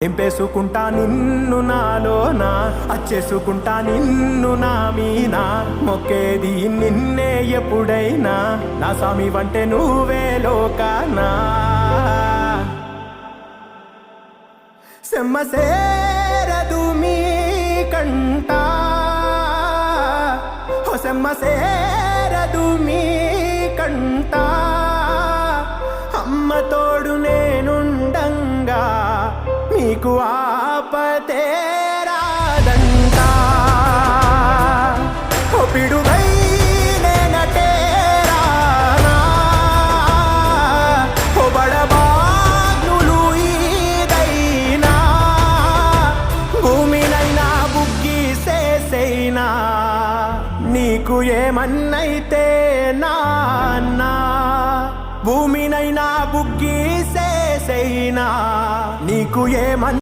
ఎంపేసుకుంటా నిన్ను నాలోన అచ్చేసుకుంటా నిన్ను నా మీన మొక్కేది నిన్నే ఎప్పుడైనా నా స్వామి వంటే నువ్వే లోకానా సెమ్మ సేరదు మీ కంట సెమ్మ సేరదు మీ కంట అమ్మ తోడు నేనుండంగా నీకు ఆపతే రాదంటా ఓ పిడుగై నేనటేరానా ఓ బడబాగ్నులు ఈదైనా భూమినైనా బుగ్గిసేసైనా నీకు ఏమన్నైతే నాన్నా భూమినైనా బుగ్గిసేసైనా నీకు ఏమన్నా